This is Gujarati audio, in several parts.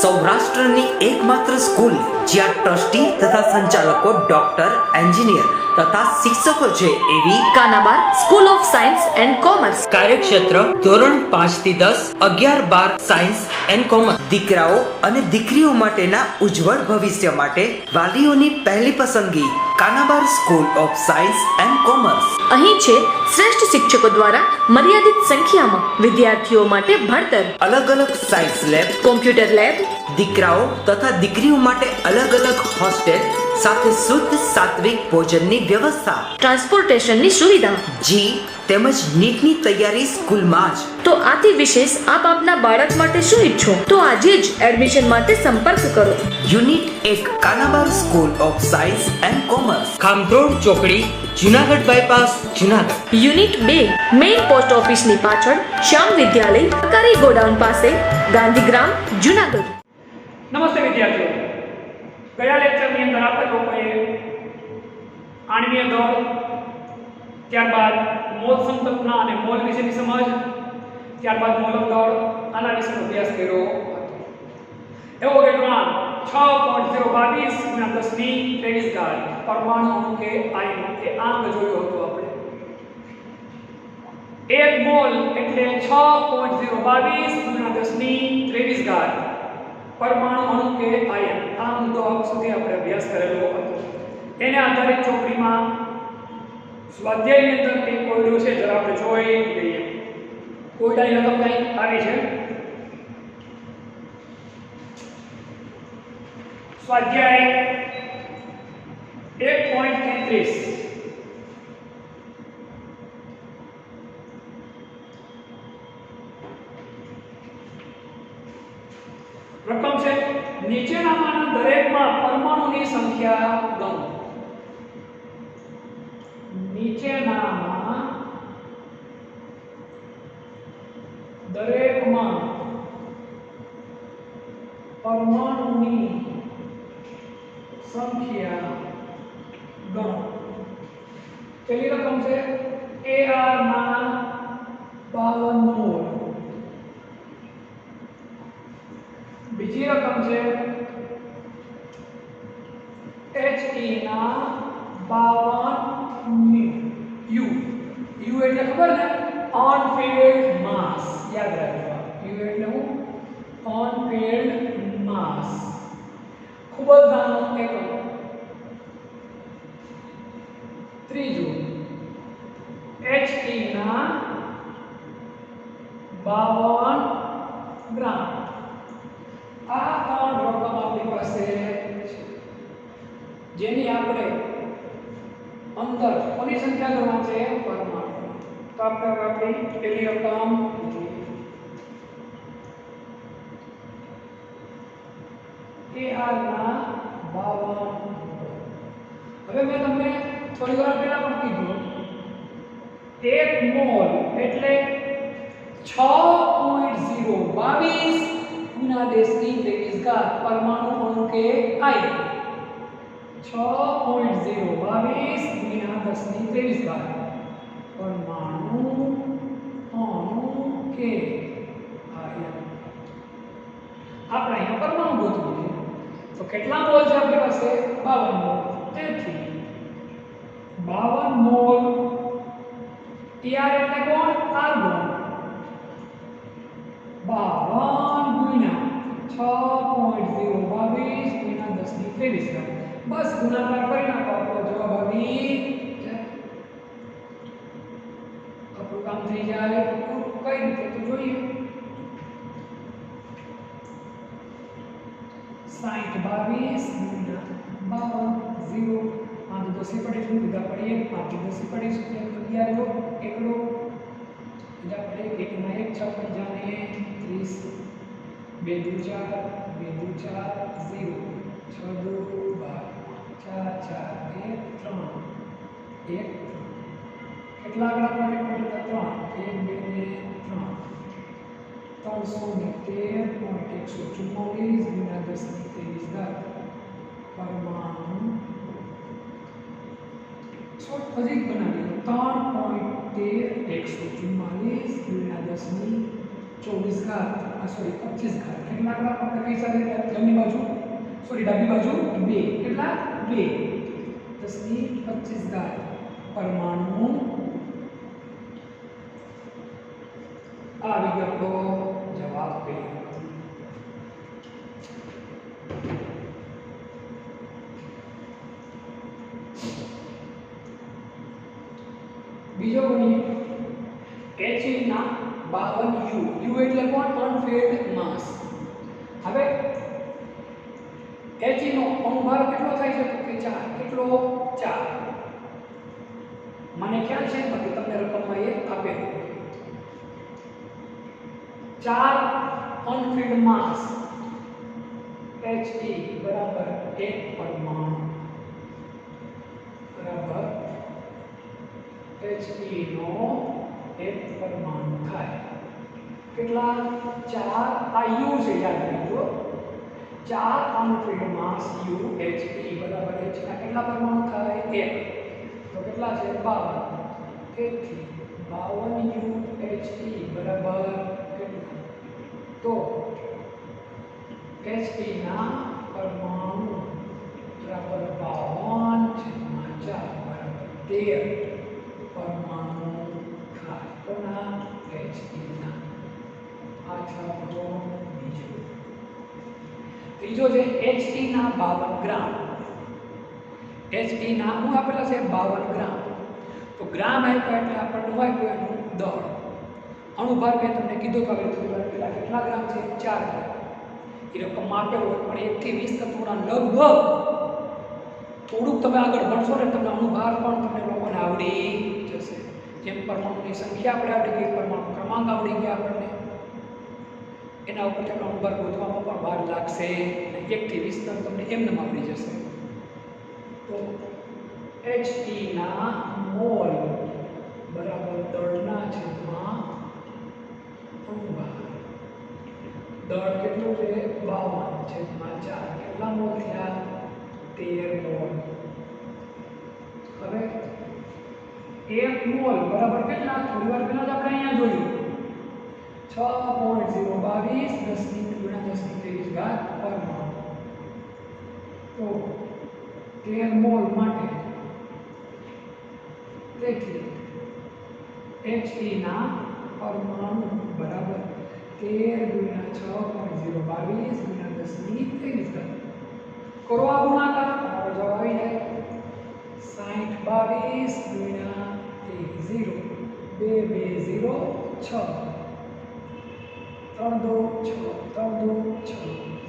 સૌરાષ્ટ્રની એકમાત્ર સ્કૂલ જ્યાં ટ્રસ્ટી તથા સંચાલકો ડોક્ટર, એન્જિનિયર તથા શિક્ષકો છે એવી Kanabar school of science and commerce. કાર્યક્ષેત્ર ધોરણ 5 થી 10, 11, 12 સાયન્સ એન્ડ કોમર્સ. દીકરાઓ અને દીકરીઓ માટેના ઉજ્જવળ ભવિષ્ય માટે વાલીઓની પહેલી પસંદગી Kanabar school of science and commerce. અહીં છે શ્રેષ્ઠ શિક્ષકો દ્વારા મર્યાદિત સંખ્યામાં વિદ્યાર્થીઓ માટે ભણતર, અલગ અલગ સાયન્સ લેબ, કોમ્પ્યુટર લેબ, દીકરાઓ તથા દીકરીઓ માટે અલગ અલગ હોસ્ટેલ સાથે શુદ્ધ સાત્વિક ભોજનની વ્યવસ્થા, ટ્રાન્સપોર્ટેશનની સુવિધા. જી તેમજ નીટની તૈયારી સ્કૂલમાં જ. તો આથી વિશેષ આપ આપના બાળક માટે શું ઈચ્છો તો આજે જ એડમિશન માટે સંપર્ક કરો. Unit 1 Kanabar school of science and commerce, ખામરોડ ચોકડી, Junagadh bypass, Junagadh. Unit 2 main post ઓફિસની પાછળ શ્યામ વિદ્યાલય, સરકારી ગોડાઉન પાસે, ગાંધીગ્રામ, જુનાગઢ. નમસ્તે વિદ્યાર્થીઓ, ગયા લેક્ચરની અંદર આપણે લોકોએ આણ્વીય દળ, ત્યારબાદ મોલ સંકલ્પના અને મોલ વિશેની સમજ, ત્યારબાદ મોલક દળ આના વિશેનો અભ્યાસ કર્યો હતો. એવો વેગવાન 6.022 × 1023 ઘાત પરમાણુ અણુ કે આયનો એ આંક જોયો હતો આપણે. 1 મોલ એટલે 6.022 × 1023 ઘાત પરમાણુ અણુ કે આયન. આ મુદ્દો આપ સુધી આપણે અભ્યાસ કરેલો હતો. એને આધારિત ચોપડીમાં સ્વાધ્યાયની અંદર એક કોયડો છે, જરા આપણે જોઈ લઈએ. કોયડાની રકમ કંઈક આવી છે. સ્વાધ્યાય 1.33 રકમ છે નીચેનામાંના દરેકમાં પરમાણુની સંખ્યા ગણો. નીચેનામાં દરેકમાં પરમાણુની સંખ્યા ગણો. પહેલી રકમ છે Ar ના 52 મોલ. બીજી રકમ છે He ના 52 U. U એટલે ખબર ને, અનફિલ્ડ માસ. યાદ રાખજો, U એટલે હું અનફિલ્ડ માસ, ખૂબ જ નાનો એકમ. ત્રીજું He ના 52 ગ્રામ. આ ત્રણ રકમ આપણી પાસે છે, જેની આપણે અંદર કોની સંખ્યા ગણવા છે? પરમાણુ. તો આપણે આપણી પહેલી રકમ Ar ના 52. હવે મેં તમને થોડી વાર પહેલા પણ કીધું, 1 મોલ એટલે 6.022 × 1023 ઘાત પરમાણુ અણુ કે આયન. 6.022 × 1023 ઘાત પરમાણુ અણુ કે આયન. આપણે અહીંયા પરમાણુ ગોતવું છે, તો કેટલા મોલ છે આપણી પાસે? 52 મોલ. તેથી 52 મોલ Tr એટલે કોણ? કાર્બન. 52 × 6.022 × 1023 ઘાત. બસ ગુણાકાર કરી નાખો, આપણો જવાબ આવી જાય. આપણું કામ થઈ જાય. કઈ રીતે તો જોઈએ. 60 22 × 52 0 5 10 પડી શું બીજા પડી 1 5 10 પડી શું 11 લો એકડો બીજા પડે 1 ના 1 6 5 ને 30 2 2 4 2 2 4 0 6 2 12 4 4 1 3 1 કેટલા આંકડા પડે? 3 1 2 ને 3 313.144 × 1023 ઘાત પરમાણુ. શોર્ટ ફરીક બનાવી 3.13 144 × 1024 24 ઘાત સોરી 25 ઘાત કેટલા ગ્રામ આપણે કહી શકીએ જમણી બાજુ સોરી ડાબી બાજુ 2 કેટલા 2 10 ની 25 ઘાત પરમાણુ આવી ગયો આપણો જવાબ પહેલો બીજો ગણીએ He ના 52 U એટલે કોણ અનફેલ્ડ માસ હવે He નો અણુભાર કેટલો થાય છે તો કે 4 કેટલો 4 મને ખ્યાલ છે બાકી તમને રકમમાં એ આપેલું 4 અનફિલ્ડ માસ He બરાબર 1 પરમાણુ બરાબર He નો 1 પરમાણુ થાય કેટલા 4 આ U છે યાદ રાખજો 4 અનફિલ્ડ માસ U He બરાબર H ના કેટલા પરમાણુ થાય 1 તો કેટલા છે 52 તેથી 52 U He બરાબર કેટલા તો He ના પરમાણુ બરાબર 52 બરાબર 13 પરમાણુ થાય કોના He ના આ છાપો બીજો ત્રીજો છે He ના 52 ગ્રામ He ના હું આપેલા છે 52 ગ્રામ તો ગ્રામ આપ્યા એટલે આપણને હોય એનું દળ અણુભાર મેં તમને કીધું કે થોડી વાર પહેલા કેટલા ગ્રામ છે 4 ગ્રામ એ રકમ આપેલો હોય પણ 1 થી 20 તત્વોના લગભગ થોડુંક તમે આગળ ભણશો ને તમને અણુભાર પણ તમને લોકોને આવડી જશે જેમ પરમાણુની સંખ્યા આપણે આવડી ગઈ પરમાણુ ક્રમાંક આવડી ગયા આપણને એના ઉપર તમને અણુભાર ગોતવામાં પણ વાર લાગશે અને 1 થી 20 તમને એમને આવડી જશે તો He ના મોલ બરાબર દળના છેદમાં અણુભાર દળ કેટલું છે 52 છેદમાં 4 કેટલા મોલ થયા 13 મોલ હવે 1 મોલ બરાબર કેટલા થોડી વાર પહેલા જ આપણે અહીંયા જોયું 6.022 10 ની 23 ઘાત પરમાણુ તો 13 મોલ માટે તેથી He ના પરમાણુ બરાબર 13 × 6.022 × 10 ની 23 ઘાત કરો આ ગુણાકાર તમારો જવાબ આવી જાય 60 22 × 0 2 2 0 6 3 2 6 3 2 6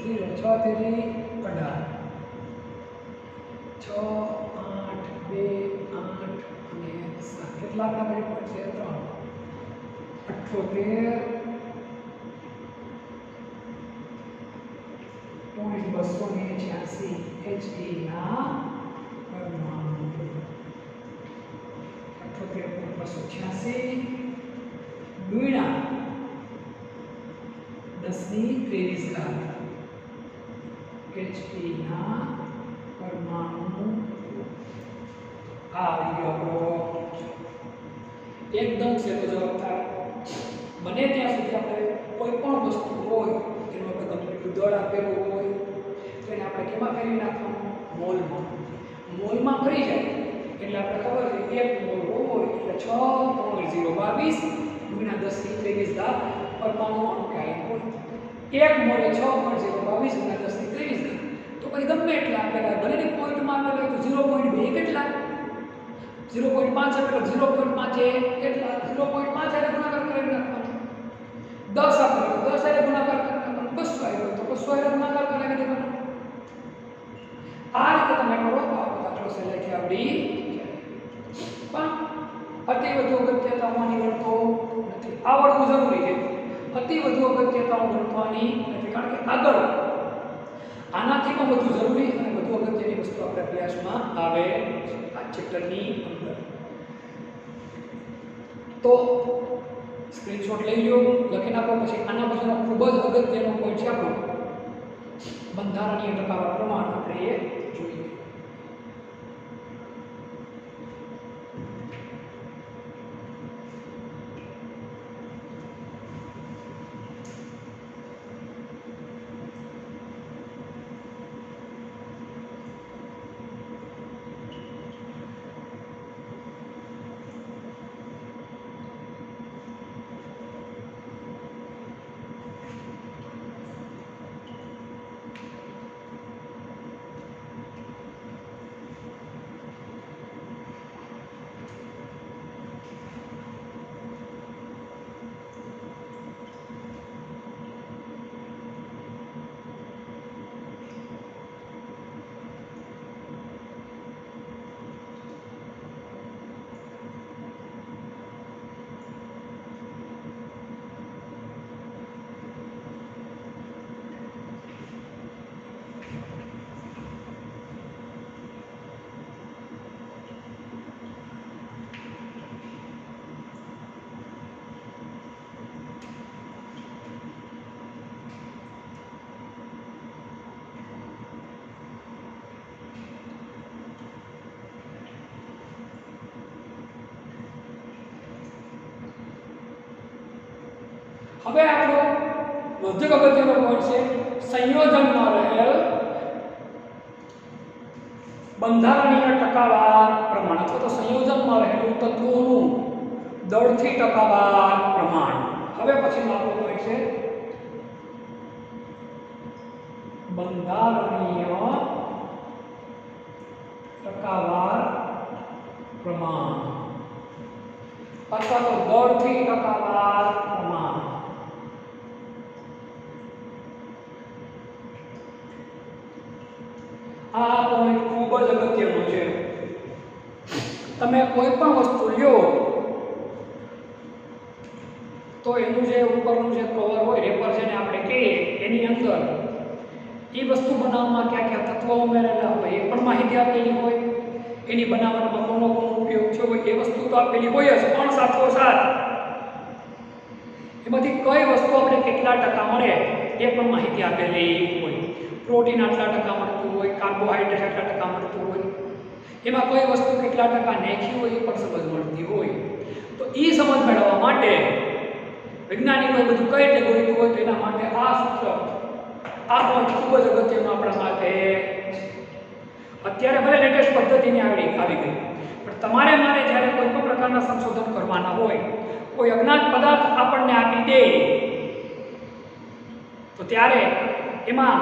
0 6 તેરી 18 6 8 2 8 અને 7 કેટલા આપણા મારી પણ છે 3 78 286 He ના પરમાણુ 78.286 ગુણ્યા 10 ની 23 ઘાત He ના પરમાણુ આવી ગયો એકદમ સહેલો જવાબ થાય બને ત્યાં સુધી આપણે કોઈ પણ વસ્તુ હોય એનો આપણે ગમે દળ આપેલું હોય તો એને આપણે કેમાં ફેરવી નાખવાનું મોલમાં ફરી જાય એટલે આપણે ખબર છે 1 મોલ હોય એટલે 6.022 × 10 ની 23 ઘાત પરમાણુ અણુકાય હોય 1 મોલ 6.022 × 10 ની 23 ઘાત તો પછી ગમે એટલા આપેલા ભલે પોઈન્ટમાં આપેલા તો 0.2 કેટલા 0.5 આપેલો 0.5 એ કેટલા 0.5 સાથે ગુણાકાર કરી નાખવાનો 10 આપેલો 10 સાથે ગુણાકાર કરી નાખવાનો 200 આવ્યો તો 200 સાથે ગુણાકાર કરી દેવાનો આ રીતે તમે કરો તો આ દાખલો સહેલાઈથી આવડી જાય પણ અતિ વધુ અગત્યતાઓની ગણતો નથી આવડવું જરૂરી છે અતિ વધુ અગત્યતાઓ ગણવાની નથી કારણ કે આગળ આનાથી પણ વધુ જરૂરી અને વધુ અગત્યની વસ્તુ આપણા અભ્યાસમાં આવે આ ચેપ્ટરની અંદર તો સ્ક્રીનશોટ લઈ લો લખી નાખો પછી આના પછીનો ખૂબ જ અગત્યનો પોઈન્ટ છે આપણો બંધારણીય ટકાવાર પ્રમાણ આપણે એ જોઈએ હવે આપણો વધુ અગત્યનો પોઈન્ટ છે સંયોજનમાં રહેલ બંધારણીય ટકાવાર પ્રમાણ અથવા તો સંયોજનમાં રહેલું તત્વોનું દળથી ટકાવાર પ્રમાણ. હવે પછીનો આપણો પોઈન્ટ છે બંધારણીય ટકાવાર પ્રમાણ અથવા તો દળથી ટકાવાર પ્રમાણ. આ પોઈન્ટ ખૂબ જ અગત્યનો છે. તમે કોઈ પણ વસ્તુ લ્યો તો એનું જે ઉપરનું જે કવર હોય રેપર જેને આપણે કહીએ એની અંદર એ વસ્તુ બનાવવામાં કયા કયા તત્વો ઉમેરેલા હોય એ પણ માહિતી આપેલી હોય. એની બનાવવામાં કોનો ઉપયોગ થયો હોય એ વસ્તુ તો આપેલી હોય જ, પણ સાથોસાથ એમાંથી કઈ વસ્તુ આપણે કેટલા ટકા મળે એ પણ માહિતી આપેલી હોય. પ્રોટીન આટલા ટકા મળતું હોય, કાર્બોહાઈડ્રેટ આટલા ટકા મળતું હોય, એમાં કઈ વસ્તુ કેટલા ટકા નાખી હોય એ પણ સમજ મળતી હોય. તો એ સમજ મેળવવા માટે વૈજ્ઞાનિકોએ બધું કઈ રીતે ગોઠવ્યું હોય તો એના માટે આ સૂત્ર આ પણ ખૂબ જ અગત્યનું આપણા માટે. અત્યારે ભલે લેટેસ્ટ પદ્ધતિની આવી ગઈ, પણ તમારે મારે જ્યારે કોઈ પણ પ્રકારના સંશોધન કરવાના હોય, કોઈ અજ્ઞાત પદાર્થ આપણને આપી દે તો ત્યારે એમાં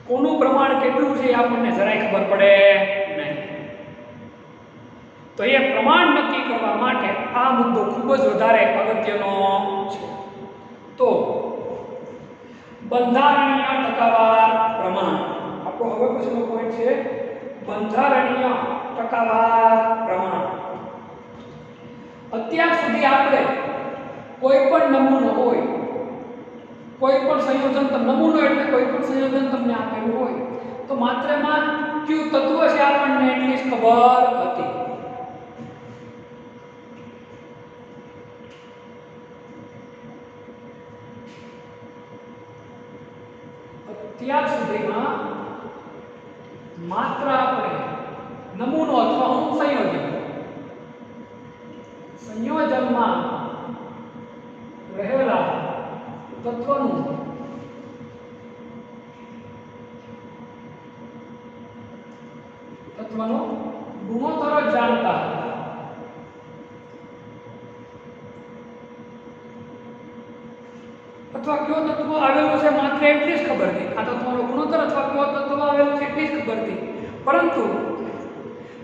કોનું પ્રમાણ કેટલું છે એ આપણને જરાય ખબર પડે નહીં. તો એ પ્રમાણ નક્કી કરવા માટે આ મુદ્દો ખૂબ જ વધારે અગત્યનો છે. તો બંધારણીય ટકાવાર પ્રમાણ આપણો હવે પછીનો પોઈન્ટ છે બંધારણીય ટકાવાર પ્રમાણ. અત્યાર સુધી આપણે કોઈ પણ નમૂનો હોય, કોઈ પણ સંયોજન નમૂનો એટલે કોઈ પણ સંયોજન તમને આપેલું હોય તો માત્ર એમાં કયું તત્વ છે આપણને એટલી જ ખબર હતી. અત્યાર સુધીમાં માત્ર આપણે નમૂનો અથવા સંયોજનમાં રહેલા તત્વનું ગુણોત્તર જ જાણતા હતા. અથવા કયો તત્વ આવેલું છે માત્ર એટલી જ ખબર હતી. આ તત્વનો ગુણોત્તર અથવા કયો તત્વ આવેલું છે એટલી જ ખબર હતી. પરંતુ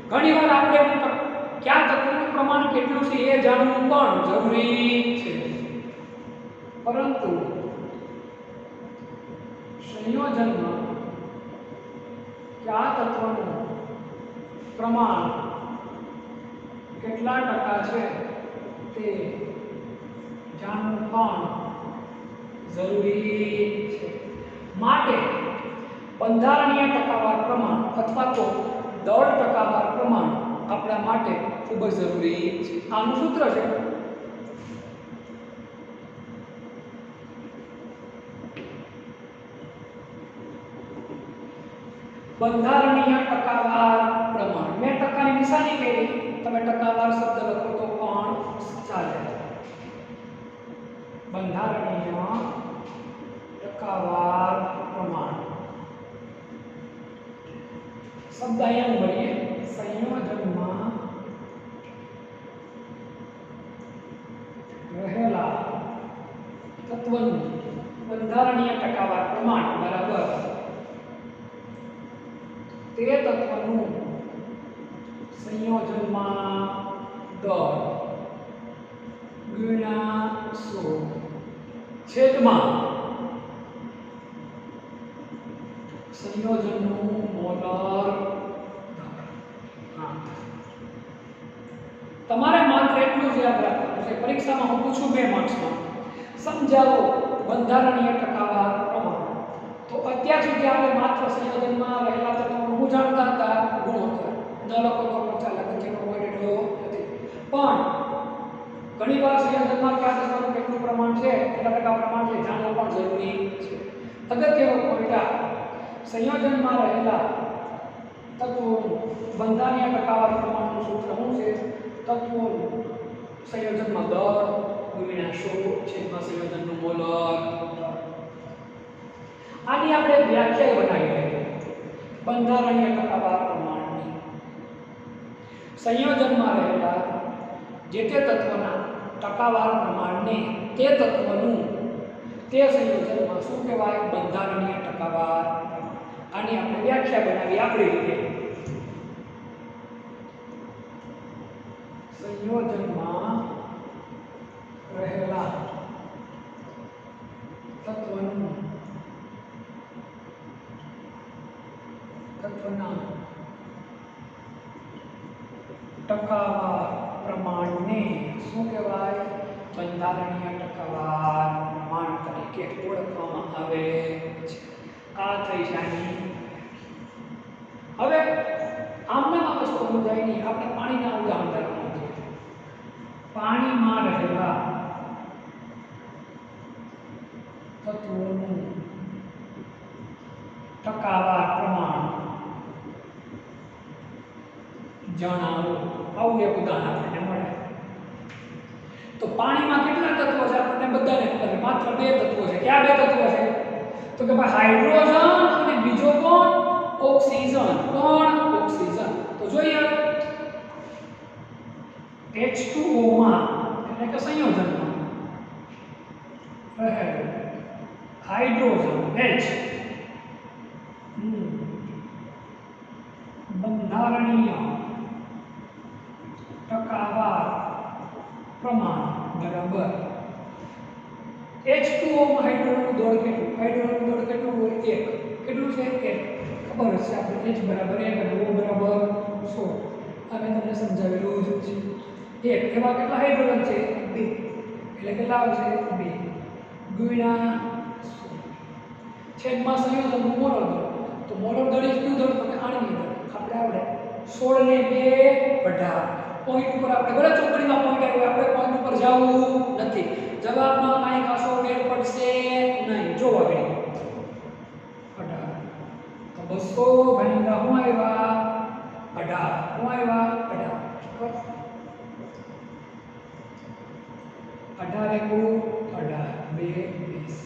ઘણીવાર આપણે કયા તત્વનું પ્રમાણ કેટલું છે એ જાણવું પણ જરૂરી છે. પરંતુ સંયોજનમાં કયા તત્વનું પ્રમાણ કેટલા ટકા છે તે જાણવું પણ જરૂરી છે. માટે બંધારણીય ટકાવાર પ્રમાણ અથવા તો દળ ટકાવાર પ્રમાણ આપણા માટે ખૂબ જ જરૂરી છે. આનું સૂત્ર છે બંધારણીય ટકાવાર પ્રમાણ. મેં ટકાની નિશાની કરી, તમે ટકાવાર શબ્દ લખો તો પણ ચાલે. બંધારણીય ટકાવાર પ્રમાણ શબ્દ અહીંયા ઉમેરીએ સંયોજનમાં રહેલા તત્વનું બંધારણીય ટકાવાર પ્રમાણ બરાબર તે તત્વનું સંયોજનમાં દળ ગુણ્યા 100 છેદમાં સંયોજનનું મોલર. તમારે માત્ર એટલું જ યાદ રાખવાનું છે, પરીક્ષામાં હું પૂછું 2 માર્ક્સમાં સમજાવો બંધારણીય ટકાવાર પ્રમાણ. તો અત્યાર સુધી આપણે માત્ર સંયોજનમાં રહેલા તત્વોનું જાણતા હતા ગુણોત્તર. ન લખો તો પણ ચાલે, જેનો કોઈ એટલો નથી. પણ ઘણીવાર સંયોજનમાં કયા તત્વનું કેટલું પ્રમાણ છે, કેટલા ટકા પ્રમાણ છે જાણવું પણ જરૂરી છે. અગત્યનો પોઈન્ટ સંયોજનમાં રહેલા તત્વોનું બંધારણીય ટકાવાર પ્રમાણનું સૂત્ર શું છે? તત્વોનું સંયોજનમાં દળ ગુણ્યા 100 છેદમાં સંયોજનનું મોલર. આની આપણે વ્યાખ્યા બનાવી લઈએ બંધારણીય ટકાવાર પ્રમાણની. સંયોજનમાં રહેલા જે તે તત્વના ટકાવાર પ્રમાણને તે તત્વનું તે સંયોજનમાં શું કહેવાય? બંધારણીય ટકાવાર. આની આપણે વ્યાખ્યા બનાવી આપણી રીતે. સંયોજનમાં રહેલા તત્વના ટકાવાર પ્રમાણને શું કહેવાય? બંધારણીય ટકાવાર પ્રમાણ તરીકે ઓળખવામાં આવે છે. આ થઈ જાણી. હવે આમના વસ્તુ સમજાય નહીં. આપણે પાણીના ઉદાહરણ તરફ જોઈએ. પાણીમાં રહેલા તત્વોનું ટકાવાર પ્રમાણ જણાવો. આવું એક ઉદાહરણ આપણને મળે. તો પાણીમાં કેટલા તત્વો છે? આપણને બધાને ખબર છે. માત્ર 2 તત્વો છે. કયા 2 તત્વો છે? તો કે ભાઈ હાઇડ્રોજન અને બીજો કોણ? ઓક્સિજન. કોણ? ઓક્સિજન. તો જોઈએ H2O માં એટલે કે સંયોજનમાં રહેલું હાઇડ્રોજન H બંધારણીય ટકાવાર પ્રમાણ બરાબર H2O માં હાઇડ્રોજનનું દળ કેટલું? હાઇડ્રોજનનું દળ કેટલું હોય? 1. કેટલું છે? 1. ખબર હશે આપણે. H બરાબર 1 અને O બરાબર 100. આ મેં તમને સમજાવેલું જ છે. 1 એમાં કેટલા હાઇડ્રોજન છે? 2. એટલે કેટલા આવશે? 2 ગુણ્યા 100 છેદમાં સંયોજનનું મોલર દળ. તો મોલર દળ એ કયું દળ? તમે આણ્વીય દળ. આપણે આવડે 16 ને 2 18. પોઈન્ટ ઉપર આપણે ગળા ચોકડીમાં પોઈન્ટ આવ્યો. આપણે પોઈન્ટ ઉપર જવું નથી. જવાબમાં કાંઈ ખાસો ફેર પડશે નહીં. જો આગળ 18 તો 200 ભાગ્યા હું આવ્યા 18. હું આવ્યા 18 એકુ 18 2 20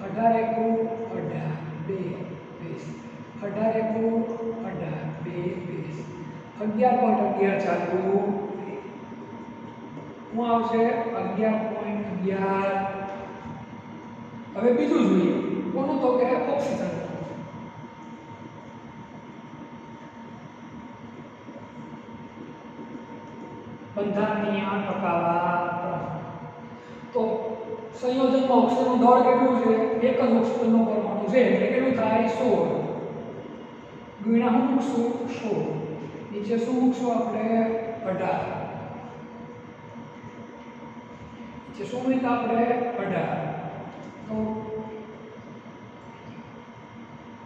18 એકુ 18 2 20 18 એકુ 18 2 20 11.11 ચાલુ હું આવશે 11.11. હવે બીજું જોઈએ. કોનું? તો કે ઓક્સિજન. બંધારણીય ટકાવાર. તો સંયોજનમાં ઓક્સિજનનું દળ કેટલું છે? એક જ ઓક્સિજનનો પરમાણુ છે એટલે કેટલું થાય? 16 ગુણ્યા હું મૂકશું 16. નીચે શું મૂકશું આપણે? 18. નીચે શું મૂક્યા આપણે? 18. તો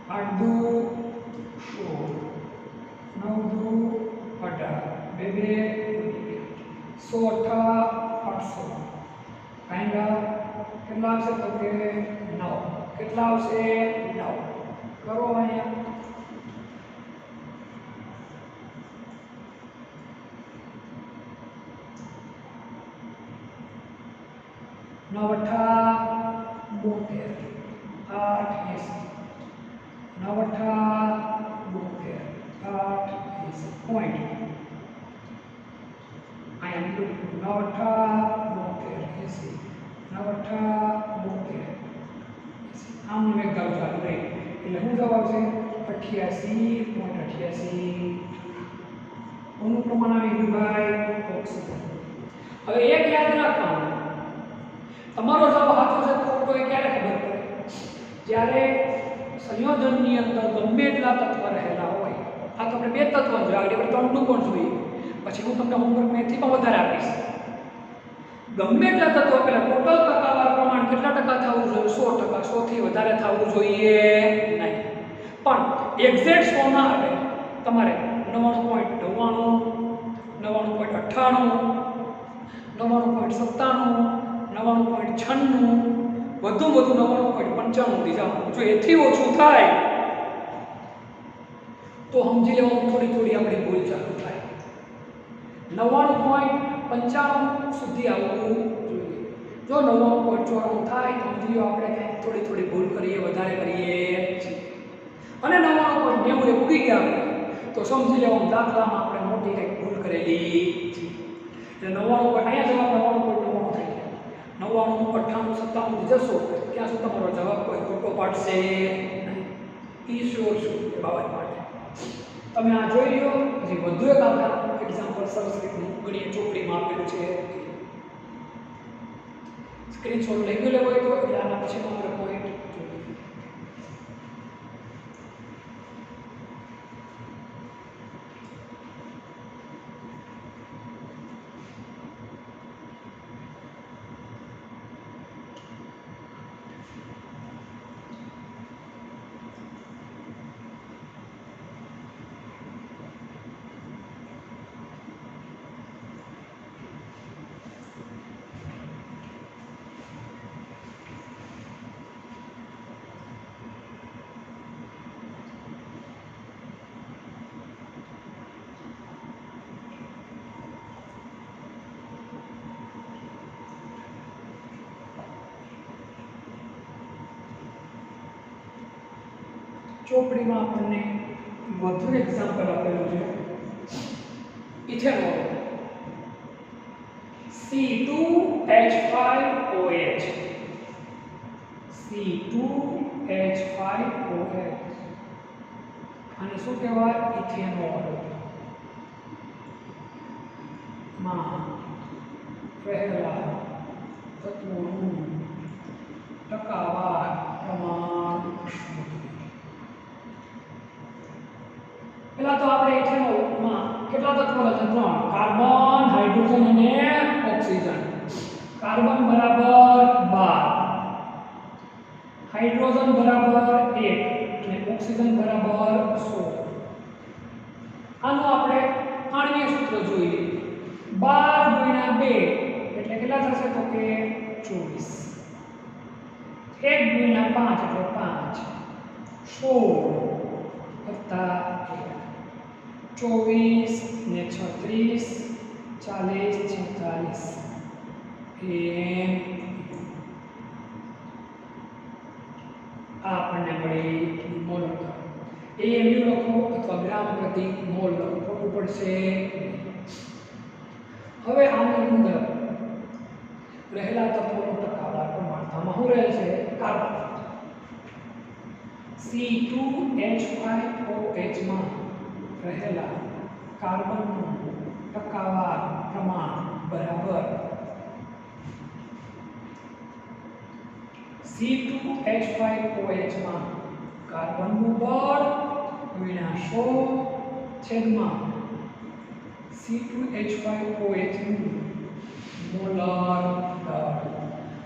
8 દુ 16 9 દુ 18 2 100 800 કાંઈગા કેટલા આવશે? તો કે 9. કેટલા આવશે? 9. કરો અહીંયા 9 અઠા 72 8 80 9 અઠા 72 8 80 પોઈન્ટ I am to 9 અઠા 72 80 9 અઠા 72 આમ મેં ગાવ ચાલુ રહી એટલે શું જવાબ છે 88.88 કોનું પ્રમાણ આવી ગયું ભાઈ ઓક્સિજન હવે એક યાદ રાખવાનું તમારો જવાબ સાચો છે ખોટો એ ક્યારે ખબર પડે જ્યારે સંયોજનની અંદર ગમે એટલા તત્વ રહેલા હોય આ તો આપણે બે તત્વ જ આગળ આપણે ત્રણનું પણ જોઈએ પછી હું તમને હોમવર્ક મેથથી પણ વધારે આપીશ ગમે એટલા તત્વો પેલા ટોટલ ટકાવાર પ્રમાણ કેટલા ટકા થવું જોઈએ 100% 100 થી વધારે થવું જોઈએ નહીં પણ એક્ઝેક્ટ 100 ના આવે તમારે 99.99 99.98 99.97 વધુ 99.95 સુધી જવાનું જો એથી ઓછું થાય તો સમજી લેવાનું થોડી આપણી ભૂલ ચાલુ થાય 99.95 સુધી આવવું જોઈએ જો 99.94 થાય તો સમજી લો આપણે કંઈક થોડી થોડી ભૂલ કરીએ, વધારે કરીએ છીએ. અને 99.90 એ પૂરી ગયા આપણે તો સમજી લેવાનું દાખલામાં આપણે મોટી કંઈક ભૂલ કરેલી છે. એટલે 99 અહીંયા જવાબ 99.99 થઈ ગયા. 99, 98, 97 જશો ત્યાં સુધી તમારો જવાબ કોઈ ખોટો પાડશે નહીં. ઈશ્વર શું બાબત માટે તમે આ જોઈ લો. હજી વધુ એક આપણે એક્ઝામ્પલ સરસ રીતનું ગણીએ ચોપડીમાં આપેલું છે. સ્ક્રીનશોટ લઈ ગયેલો હોય તો એટલે આના પછીનો આપણે પોઈન્ટ જોઈએ. ચોપડીમાં આપણને વધુ એક્ઝામ્પલ આપેલું છે. ઇથેનોલ C2H5OH C2H5OH આને શું કહેવાય? ઇથેનોલ માં રહેલા તત્વોનું ટકાવાર પ્રમાણ. પહેલા તો આપણે ઇથેનોલમાં કેટલા તત્વો હતા? 3: કાર્બન, હાઇડ્રોજન અને ઓક્સિજન. કાર્બન બરાબર 12, હાઇડ્રોજન બરાબર 1 અને ઓક્સિજન બરાબર 16. આનું આપણે આણ્વીય સૂત્ર જોઈ લઈએ. 12 × 2 એટલે કેટલા થશે? તો કે 24. 1 × 5 એટલે 5. 16 વત્તા 24 ને 36 40 46 એમ આ આપણને મળી મોલ. એમયુ લખો અથવા ગ્રામ પ્રતિ મોલ લખો, ખોટું પડશે. હવે આની અંદર રહેલા તત્વોનું ટકાવાર પ્રમાણ. આમાં શું રહે છે? કાર્બન. C2H5OH માં રહેલા કાર્બનનું ટકાવાર પ્રમાણ બરાબર C2H5OH માં કાર્બનનું બળ ગુણ્યા 100 છેદમાં C2H5OH નું મોલર દળ.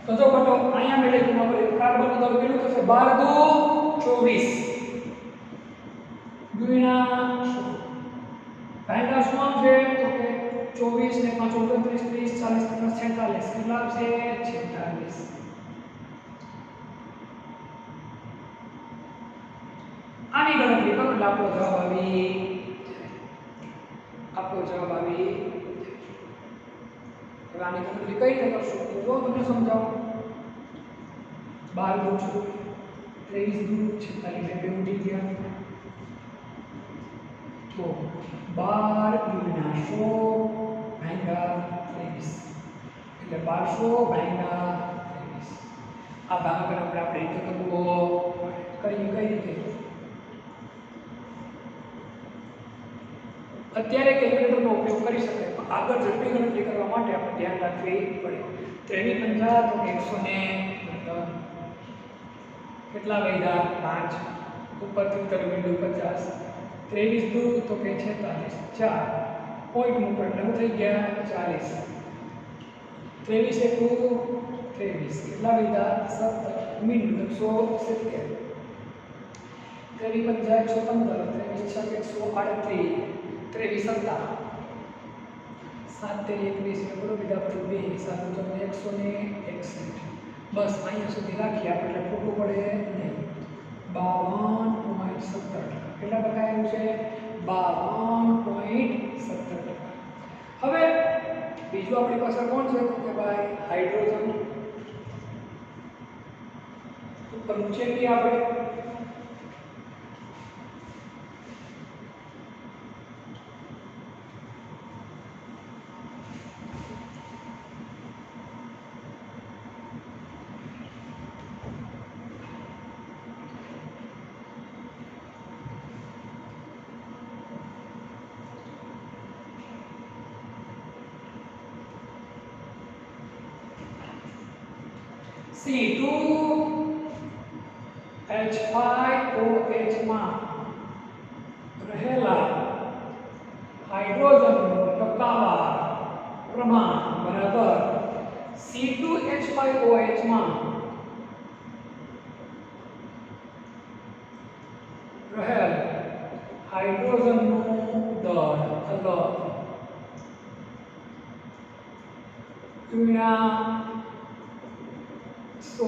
તો જો બટો અહીંયા મેં લખ્યું આપણે કાર્બનનું દળ કેટલું થશે? 12 × 24 ગુણ્યા 100. ભાગ્યા શું આવશે? તો કે 24 ને 5 29 30 40 46 કેટલા આવશે? 46. આની ગણતરી કરો એટલે આપણો જવાબ આવી. હવે આની ગણતરી કઈ રીતે કરશું? તો જો તમને સમજાવું. 12 × 23 × 46 બે ઉડી ગયા. તો 12 × 100 ભાગ્યા 23 એટલે 1200 ભાગ્યા 23. આ ભાગાકાર આપણે રીતે કરવો કરીએ. કઈ રીતે? અત્યારે કેલ્ક્યુલેટરનો ઉપયોગ કરી શકાય, પણ આગળ ઝડપી ગણતરી કરવા માટે આપણે ધ્યાન રાખવી પડે. 23 × 50 તો 115. કેટલા વધ્યા? 5. ઉપરથી ઉત્તર બિંદુ 50. 23 દૂર તો કે 46. 4 પોઈન્ટ મૂકો એટલે શું થઈ ગયા? 40. 23 × 23 કેટલા વધ્યા? 17. બિંદુ 170. 23 × 50 115. 23 × 6 138. 23 7 7 21 બરોબર બીજા પછી 2 7 161. બસ અહીંયા સુધી રાખીએ આપણે એટલે ખોટું પડે નહીં. 52.17 કેટલા ટકા આવ્યું છે? 52.17%. હવે બીજું આપણી પાસે કોણ છે? તો કે ભાઈ હાઇડ્રોજન. ઉપરનું ચેપીએ આપણે. C2H5OH માં રહેલા હાઇડ્રોજનનું ટકાવાર પ્રમાણ બરાબર C2H5OH માં રહેલ હાઇડ્રોજનનું દળ અલગ ગુણ્યા 100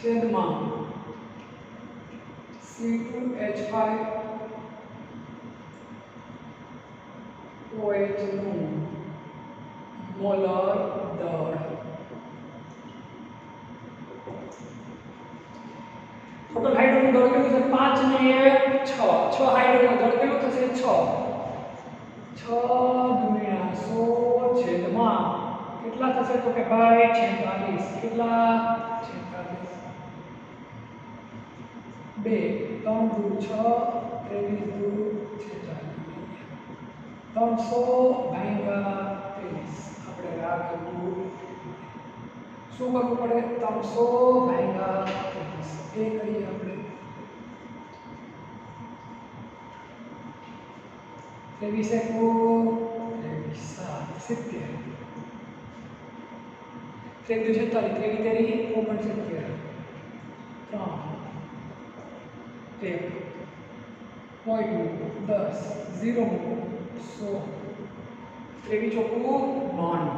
છેદમાં C2H5OH નું મોલર દળ. ટોટલ હાઇડ્રોજન દળ કેટલું છે? 5 ને 1 6. 6 હાઇડ્રોજન દળ કેટલું થશે? 6 ગુણ્યા 100 છેદમાં કેટલા થશે? તો કે ભાઈ 46. કેટલા? 46. 2 3 દુ 6 23 દુ 46. 300 ભાગ્યા 23. આપણે રાખવું શું કરવું પડે? 300 ભાગ્યા 23 એ કરીએ આપણે. 23 એકુ 70. 23 46 23 69 3 1 પોઈન્ટ 10 0 100 23 ચોખ્ખું 92.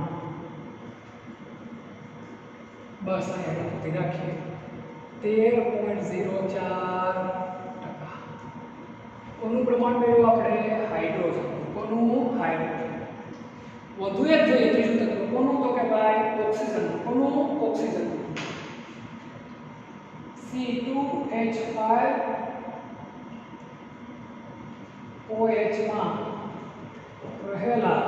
બસ અહીંયા પૂરી રાખીએ. 13.04%. કોનું પ્રમાણ મેળવ્યું આપણે? હાઇડ્રોજન. કોનું? હાઇડ્રોજન. વધુ એક જોઈએ ત્રીજું તત્વ. કોનું? તો કે ભાઈ ઓક્સિજન. કોનું? ઓક્સિજન. C2H5OH માં રહેલા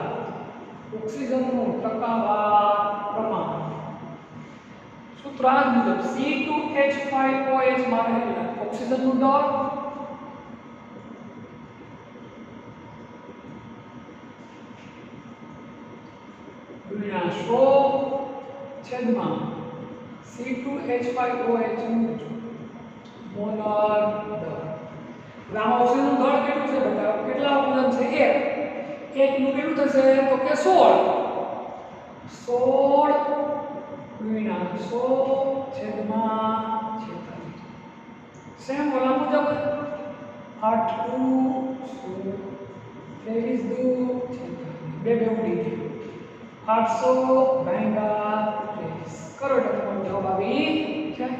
ઓક્સિજનનું ટકાવાર પ્રમાણ સૂત્ર આ મુજબ C2H5OH માં રહેલા ઓક્સિજનનું દળ ગુણ્યા 100 છેદમાં C2H5OH નું મોલર દળ. આમાં ઓક્સિજનનું દળ કેટલું છે બતાવો? કેટલા ઓક્સિજન છે? 1. 1 નું કેટલું થશે? તો કે 16 ગુણ્યા 100 છેદમાં 46. સેમ ઓલા મુજબ 8 2 23 દુ 46. બે ઉડી ગઈ. 800 ભાગ્યા 23 કરો એટલે તમારો જવાબ આવી જાય.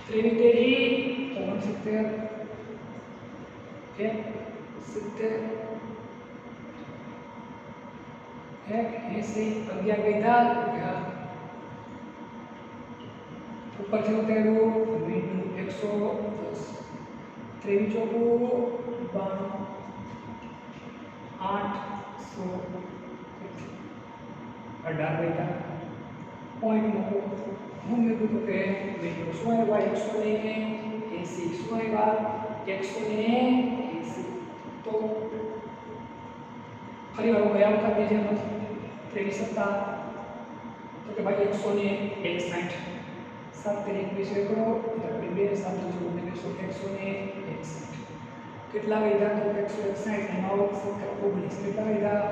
ત્રેવીસ તેરી 69 70 80 11 ગઈ ઉપર છે ઉતેરું 110 23 ચોખ્ખું 92 800 18 ગઈ પોઈન્ટ મૂકો. હું મેં કીધું કે મિત્રો શું આવ્યા? 180. શું આવ્યા? 180. તો ફરી વાર ગયા વખતે જેમ 23 હતા તો કે ભાઈ 161 7 21 કરો એટલે 2 7 161 કેટલા ગયા? તો 161 અને 9 19 કેટલા ગયા?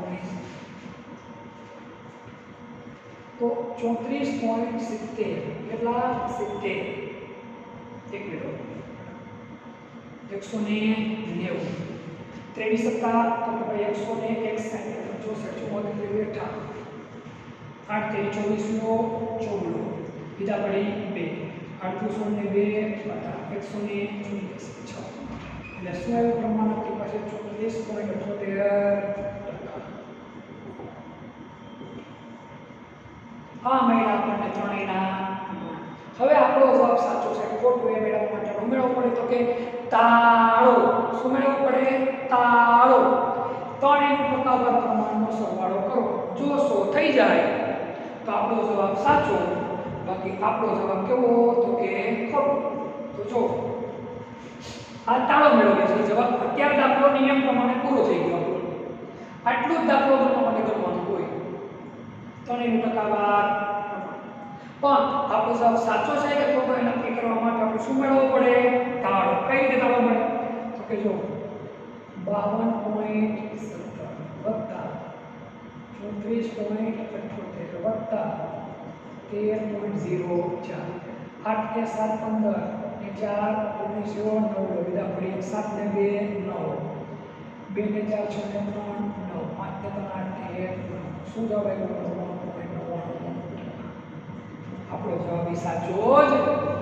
19 તો 34.70 કેટલા? 70. એક મિનિટ 190 23 હતા તો કે ભાઈ 161 64 8 24 નો 14 બીજા પડી 2 8 16 ને 2 હતા 186 એટલે શું આવ્યું પ્રમાણ આપણી પાસે 34.78%. આ મળ્યા આપણને ત્રણેયના. હવે આપણો જવાબ સાચો છે ખોટું એ મેળવવા માટે ઉમેરવું પડે તો કે તાળો. શું મેળવવું પડે? તાળો. ત્રણેયનું ટકાવાર પ્રમાણનો સરવાળો કરો. જો 100 થઈ જાય તો આપણો જવાબ સાચો, બાકી આપણો જવાબ કેવો? તો કે ખોટો. તો જો આ તાળો મેળવ્યો છે જવાબ. અત્યારે દાખલો નિયમ પ્રમાણે પૂરો થઈ ગયો. આટલું જ દાખલો કરવા માટે કરવાનું હોય. ત્રણેયનું ટકાવાર પણ આપણો જવાબ સાચો છે કે ખોટો એ નક્કી કરવા માટે આપણે શું મેળવવું પડે? તાળો. કઈ રીતે તાળો મળે? તો કે જો 52.17 વત્તા 34.78 વત્તા 13.04 8 કે 7 15 ને 4 19 9 વિદા પડી 7 ને 2 9 2 ને 4 6 ને 3 9 5 ને 3 8 ને 1 શું જવાબ આવ્યો? આપણો જવાબ એ સાચો જ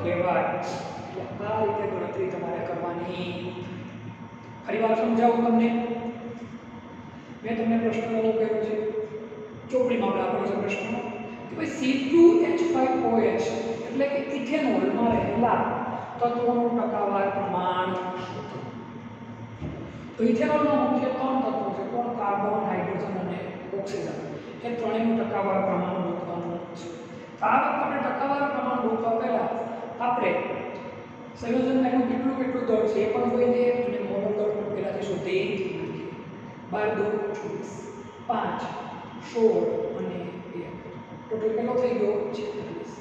કહેવાય. એટલે આ રીતે ગણતરી તમારે કરવાની. ફરીવાર સમજાવું તમને. મેં તમને પ્રશ્ન એવો કર્યો છે ચોપડીમાં આપણે આપેલો છે પ્રશ્ન કે ભાઈ C2H5OH એટલે કે ઇથેનોલમાં રહેલા તત્વોનું ટકાવાર પ્રમાણ. તો ઇથેનોલનો મુખ્ય 3 તત્વો છે. કોણ? કાર્બન, હાઇડ્રોજન અને ઓક્સિજન. એ ત્રણેયનું ટકાવાર પ્રમાણ શોધવાનું છે. તો આ વખતે ટકાવાર પ્રમાણ શોધવા પહેલા આપણે સંયોજનમાં એનું કેટલું દળ છે એ પણ જોઈ લઈએ અને મોલર દળ પણ પહેલાથી શોધી નાખીએ. 12 2 24 5 16 અને 1 ટોટલ કેટલો થઈ ગયો? 46.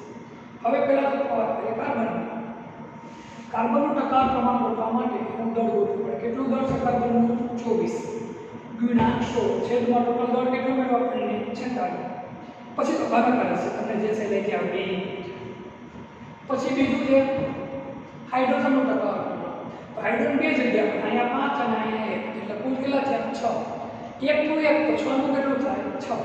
હવે પહેલા તો વાત કરીએ કાર્બનની. કાર્બનનું ટકાવાર પ્રમાણ શોધવા માટે એનું દળ ગોતવું પડે. કેટલું દળ છે કાર્બનનું? 24 ગુણ્યા 100 છેદમાં ટોટલ દળ કેટલું મળ્યું આપણને? 46. પછી તો ભાગાકાર છે તમને જે છે લઈ આવડી. પછી બીજું છે હાઇડ્રોજનનું ટકાવાર પ્રમાણ. તો હાઇડ્રોજન બે જગ્યા અહીંયા 5 અને અહીંયા 1 એટલે કુલ કેટલા થયા? 6. 1 નું 1 તો 6 નું કેટલું થાય? 6.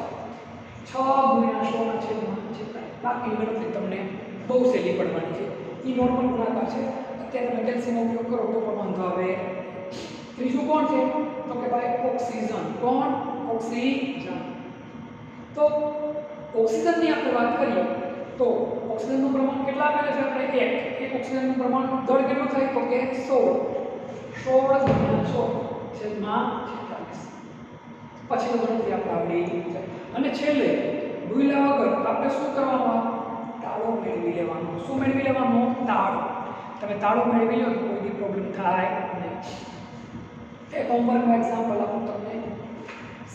6 ગુણ્યા 100 ના છેદમાં 46. બાકીની ગણતરી તમને બહુ સહેલી પડવાની છે. એ નોર્મલ ગુણાકાર છે. અત્યારે તમે કેલ્શિયમનો ઉપયોગ કરો તો પણ વાંધો આવે. ત્રીજું કોણ છે? તો કે ભાઈ ઓક્સિજન. કોણ? ઓક્સિજન. તો ઓક્સિજનની આપણે વાત કરીએ તો ઓક્સિજનનું પ્રમાણ કેટલા આપેલા છે આપણે? 1. એક ઓક્સિજનનું પ્રમાણ દળ કેટલું થાય? તો કે 16 ગુણ્યા 100 છેદમાં 46. પછી ગણતરી આપણે આવડી જાય. અને છેલ્લે ભૂલ્યા વગર આપણે શું કરવાનું? તાળો મેળવી લેવાનો. શું મેળવી લેવાનો? તાળો. તમે તાળો મેળવી લો તો કોઈ પ્રોબ્લેમ થાય નહીં. એક હોમવર્કનું એક્ઝામ્પલ આપું તમને.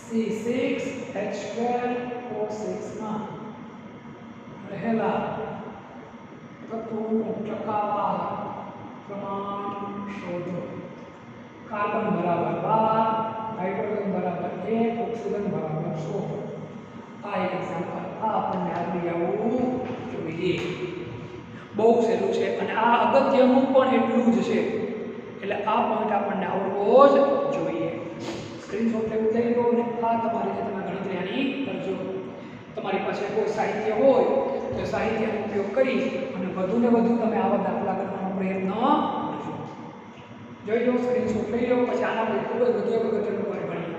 C6H12O6 માં રહેલા તત્વોનું ટકાવાર પ્રમાણ શોધો. કાર્બન બરાબર 12, હાઇડ્રોજન બરાબર 1, ઓક્સિજન બરાબર 16. આ એક એક્ઝામ્પલ. આ આપણને આવડી આવવું જોઈએ. બહુ સહેલું છે અને આ અગત્યનું પણ એટલું જ છે. એટલે આ પોઈન્ટ આપણને આવડવો જ જોઈએ. સ્ક્રીનશોટ લેવું થઈ ગયો અને આ તમારી રીતે તમે ગણતરી આની કરજો. તમારી પાસે કોઈ સાહિત્ય હોય તો સાહિત્યનો ઉપયોગ કરી અને વધુ ને વધુ તમે આવા દાખલા કરવાનો પ્રયત્ન કરજો. જોઈ લો, સ્ક્રીનશોટ લઈ લો, પછી આના પર ખૂબ જ વધુ અગત્યનું કોઈ ભણીએ.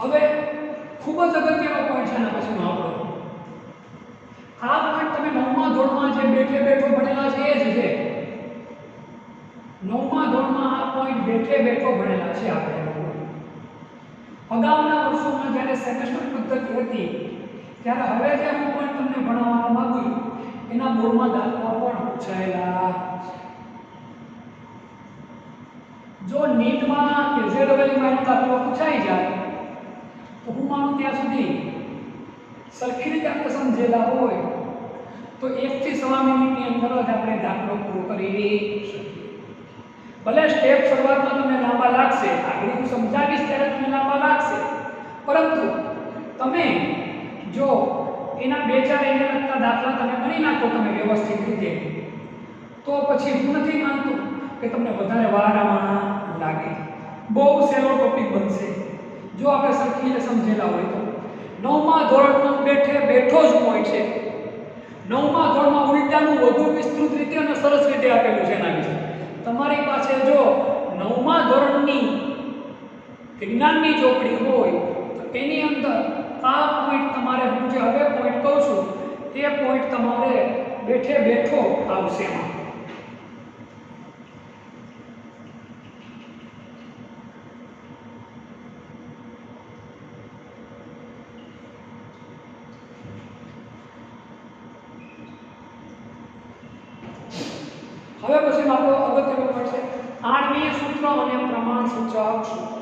હવે ખૂબ જ અગત્યનો પોઈન્ટ છે આના પછીનો આપણો. આ પોઈન્ટ તમે 9મા ધોરણમાં જે બેઠો ભણેલા છે એ જ છે. 9મા ધોરણમાં આ પોઈન્ટ બેઠો ભણેલા છે આપણે. અગાઉના વર્ષોમાં જ્યારે સેમેસ્ટર પદ્ધતિ હતી ત્યારે હવે જે હું પોઈન્ટ તમને ભણાવવા માંગુ છું એના બોર્ડમાં દાખલા પણ પૂછાયેલા. જો નીટમાં કે જેડબલઈમાં દાખલો પૂછાઈ જાય તો હું માનું ત્યાં સુધી સરખી રીતે આપણે સમજેલા હોય તો 1 થી 1.5 મિનિટની અંદર જ આપણે દાખલો પૂરો કરી શકીએ. ભલે સ્ટેપ શરૂઆતમાં તમને લાંબા લાગશે, આગળ હું સમજાવીશ ત્યારે તમને લાંબા લાગશે, પરંતુ તમે જો એના બે ચાર એને લગતા દાખલા તમે ગણી નાખો તમે વ્યવસ્થિત રીતે, તો પછી હું નથી માનતો કે તમને વધારે વાર આમાં લાગે. બહુ સહેલો ટોપિક બનશે જો આપણે સરખી રીતે સમજેલા હોય તો. 9મા ધોરણનો બેઠે બેઠો જ પોઈન્ટ છે. 9મા ધોરણમાં ઉલટાનું વધુ વિસ્તૃત રીતે અને સરસ રીતે આપેલું છે એના વિશે. તમારી પાસે જો 9મા ધોરણની વિજ્ઞાનની ચોપડી હોય તો એની અંદર આ પોઈન્ટ તમારે, હું જે હવે પોઈન્ટ કહું છું એ પોઈન્ટ તમારે બેઠે બેઠો આવશે એમાં. હવે પછી આપણો અગત્યનો પોઈન્ટ છે આણ્વીય સૂત્ર અને પ્રમાણ સૂચક સૂત્ર.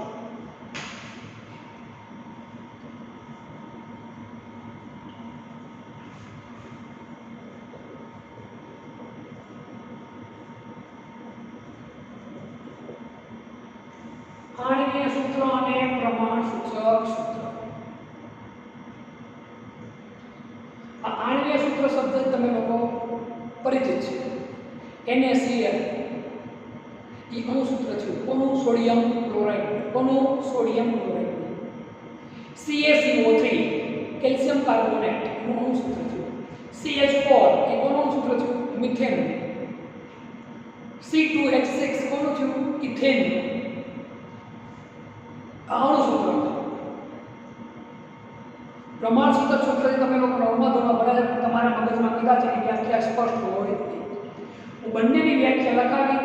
આણ્વીય સૂત્ર અને પ્રમાણ સૂચક સૂત્ર. આ આણ્વીય સૂત્ર શબ્દ તમે લોકો પરિચિત છે. NaCl એ અણુસૂત્ર છે. કોનું? Sodium chloride. કોનું? Sodium chloride. CaCO3 calcium carbonate એનું અણુસૂત્ર છે. CH4 એ કોનું અણુસૂત્ર છે? મિથેન. C2H6 કોનું છે? ઇથેન. આ અણુસૂત્ર. પ્રમાણ સૂચક સૂત્રથી તમે લોકો 9મા ધોરણમાં ભણ્યા છે, તમારા મગજમાં કદાચ એની વ્યાખ્યા સ્પષ્ટ હોય. હું બંનેની વ્યાખ્યા લખાવી,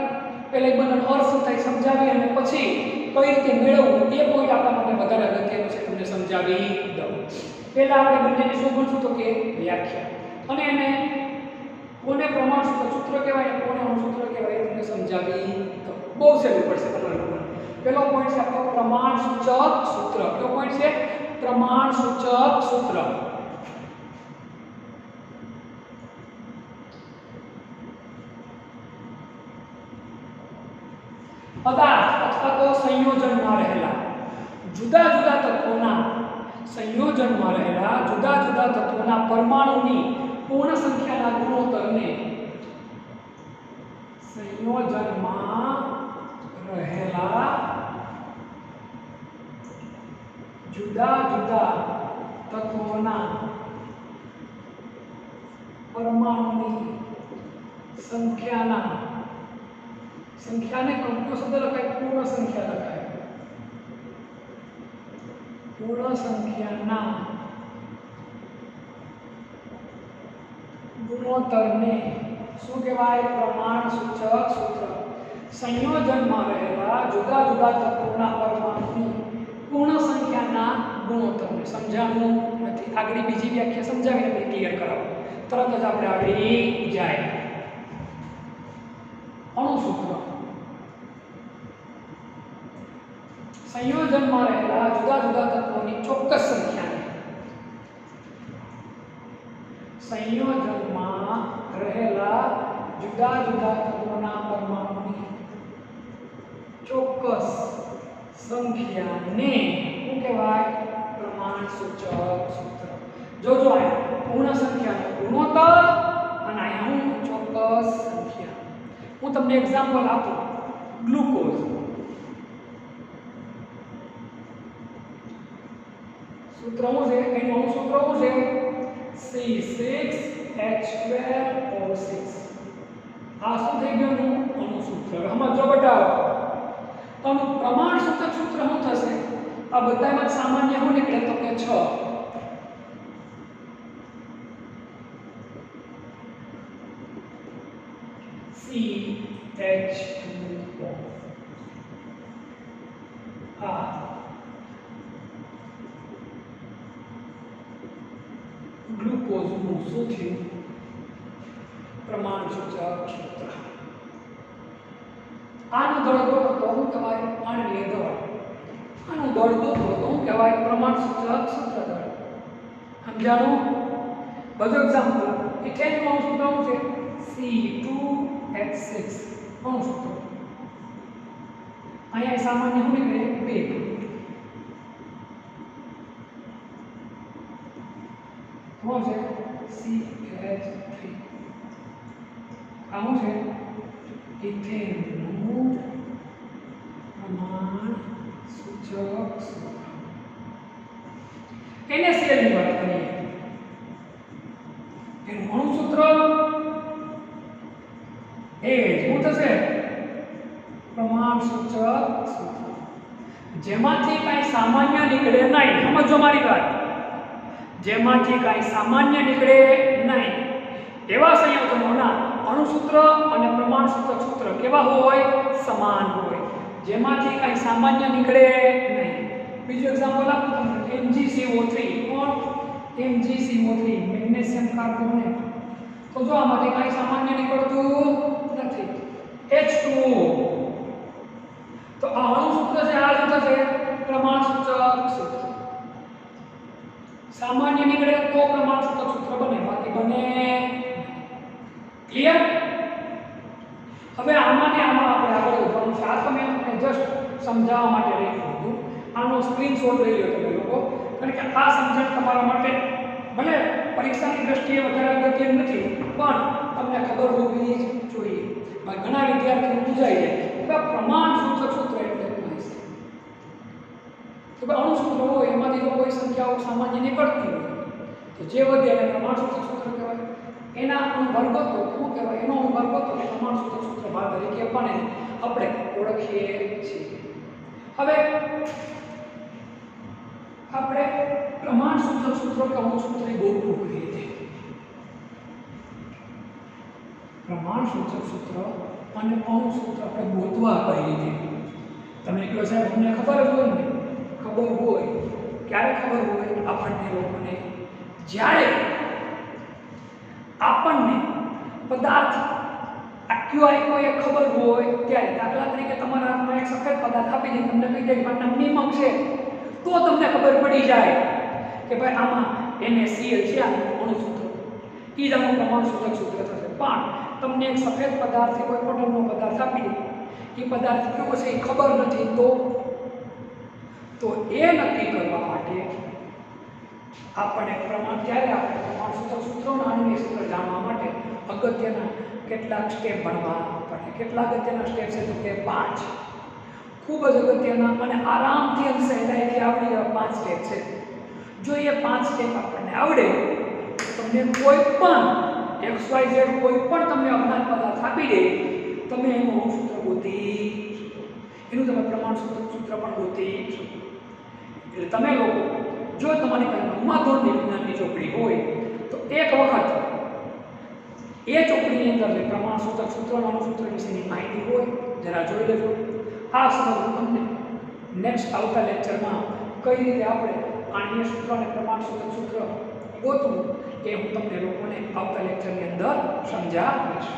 પહેલા એક બંનેનો અર્થ શું થાય સમજાવી અને પછી કઈ રીતે મેળવવું એ પોઈન્ટ આપણા માટે વધારે અગત્યનો છે, તમને સમજાવી દઉં. પહેલા આપણે બંનેની શું ભણશું તો કે વ્યાખ્યા, અને એને કોને પ્રમાણ સૂત્ર કહેવાય અને કોને અણુસૂત્ર કહેવાય એ તમને સમજાવી દઉં. બહુ સહેલું પડશે તમારા લોકો. પહેલો પોઈન્ટ છે આપણો પ્રમાણ સૂચક સૂત્ર. કયો પોઈન્ટ છે? પ્રમાણ સૂચક સૂત્ર. પદાર્થ અથવા તો સંયોજનમાં રહેલા જુદા જુદા તત્વોના સંયોજનમાં રહેલા જુદા જુદા તત્વોના પરમાણુની પૂર્ણ સંખ્યાના ગુણોત્તરને સંયોજનમાં રહેલા જુદા જુદા તત્વોના પરમાણુની સંખ્યાને કંકુ શબ્દ લખાય, પૂર્ણ સંખ્યા લખાય. પૂર્ણ સંખ્યાના ગુણોત્તરને શું કહેવાય? પ્રમાણ સૂચક સૂત્ર. સંયોજનમાં રહેલા જુદા જુદા તત્વોના પરમાણુની પૂર્ણ સંખ્યાના ગુણોત્તરને. સમજાવવું નથી, આગળ બીજી વ્યાખ્યા સમજાવીને પછી ક્લિયર કરાવો, તરત જ આપણે આવડી જાય. અણુસૂત્ર. સંયોજનમાં રહેલા જુદા જુદા તત્વોની ચોક્કસ સંખ્યાને સંયોજનમાં રહેલા જુદા જુદા તત્વોના પરમાણુની ચોક્કસ સંખ્યાને શું કહેવાય? પ્રમાણ સૂચક સૂત્ર. જોજો આ પૂર્ણ સંખ્યાનો ગુણોત્તર અને અહીંયા ચોક્કસ સંખ્યા. હું તમને એક્ઝામ્પલ આપું. ગ્લુકોઝ. સૂત્ર શું છે? એનું સૂત્ર શું છે? C6H12O6. આ શું થઈ ગયું? અણુસૂત્ર. સમજો બેટા. આનું પ્રમાણ સૂચક સૂત્ર શું થશે? આ બધામાં સામાન્ય શું નીકળે તો કે 6. CH2O. આ ગ્લુકોઝનું શું થયું? પ્રમાણ સૂચક સૂત્ર. આનું દળ ગોતો તો શું કહેવાય? આણ્વીય દળ. આનું દળ ગોતો તો શું કહેવાય? પ્રમાણ સૂચક સૂત્ર દળ. સમજાણું? બધું એક્ઝામ્પલ. ઇથેનનું અણુસૂત્ર શું છે? C2H6 અણુસૂત્ર. અહીંયા સામાન્ય શું નીકળે? 2. શું છે CH3 આ શું છે ઇથેનનું પ્રમાણ સૂચક સૂત્ર NaCl ની વાત કરીએ એનું અણુ સૂત્ર એ શું થશે પ્રમાણ સૂચક સૂત્ર જેમાંથી કાંઈ સામાન્ય નીકળે નહીં સમજો મારી વાત જેમાંથી કાંઈ સામાન્ય નીકળે નહીં એવા સંયોજનોના અણુસૂત્ર અને પ્રમાણ સૂચક સૂત્ર કેવા હોય સમાન હોય જેમાંથી કાંઈ સામાન્ય નીકળે નહીં બીજું એક્ઝામ્પલ આપું તમને MgCO3 કોણ MgCO3 મેગ્નેશિયમ કાર્બોનેટ તો જો આમાંથી કાંઈ સામાન્ય નીકળતું નથી H2O તો આ અણુસૂત્ર છે આ શું થશે પ્રમાણ સૂચક સૂત્ર સામાન્ય નીકળે તો પ્રમાણ સૂચક સૂત્ર બને બાકી બને ક્લિયર હવે આમાં આપણે આગળ વધવાનું છે આ તમે જસ્ટ સમજાવવા માટે લખ્યું હતું આનો સ્ક્રીનશોટ લઈ લો તમે લોકો કારણ કે આ સમજણ તમારા માટે ભલે પરીક્ષાની દ્રષ્ટિએ વધારે અગત્ય નથી પણ તમને ખબર હોવી જોઈએ ઘણા વિદ્યાર્થીઓ પૂછાય છે કે પ્રમાણ સૂચક સૂત્ર એટલે શું છે તો અણુસૂત્ર હોય એમાંથી જો કોઈ સંખ્યાઓ સામાન્ય નીકળતી હોય તો જે વધે એને પ્રમાણ સૂચક સૂત્ર કહેવાય એના અણુભર્ગો તો શું કહેવાય એનો અણુભર્ગો તો પ્રમાણ સૂચક સૂત્ર ભાગ તરીકે પણ આપણે ઓળખીએ છીએ હવે આપણે પ્રમાણ સૂચક સૂત્ર કે અણુસૂત્ર ગોતવું કઈ રીતે પ્રમાણ સૂચક સૂત્ર અને અણુસૂત્ર આપણે ગોતવા કઈ રીતે તમે કહો સાહેબ અમને ખબર જ હોય ને ખબર હોય ક્યારે ખબર હોય આપણને લોકોને જ્યારે આપણને પદાર્થ આક્યો એ ખબર હોય ત્યારે દાખલા તરીકે તમારા હાથમાં એક સફેદ પદાર્થ આપી દે તમને કહી દે કે નિમક છે તો તમને ખબર પડી જાય કે ભાઈ આમાં NaCl છે આ અણુસૂત્ર એ જ આનું પ્રમાણ સૂચક સૂત્ર થશે પણ તમને એક સફેદ પદાર્થ કોઈ પણ રંગનો પદાર્થ આપી દે એ પદાર્થ કેવો છે એ ખબર નથી તો એ નક્કી કરવા માટે આપણને પ્રમાણ ત્યારે આપણે પ્રમાણ સૂચક સૂત્રો અને અન્ય સૂત્ર જાણવા માટે અગત્યના કેટલાક સ્ટેપ ભણવા પડે કેટલા અગત્યના સ્ટેપ છે તો કે 5 ખૂબ જ અગત્યના અને આરામથી અને સહેલાઈથી આવડી એવા 5 સ્ટેપ છે જો એ 5 સ્ટેપ આપણને આવડે તમને કોઈ પણ XYZ કોઈ પણ તમને અજ્ઞાત પદાર્થ આપી દે તમે એનું અણુસૂત્ર ગોતી એનું તમે પ્રમાણ સૂચક સૂત્ર પણ ગોતી એટલે તમે લોકો જો તમારી પાસે 9મા ધોરણની વિજ્ઞાનની ચોપડી હોય તો એક વખત એ ચોપડીની અંદર જે પ્રમાણ સૂચક સૂત્ર અને અણુસૂત્ર વિશેની માહિતી હોય જરા જોઈ લેજો આ સમજ તમને નેક્સ્ટ આવતા લેક્ચરમાં કઈ રીતે આપણે આણ્વીય સૂત્ર અને પ્રમાણ સૂચક સૂત્ર ગોતવું એ હું તમને લોકોને આવતા લેક્ચરની અંદર સમજાવીશ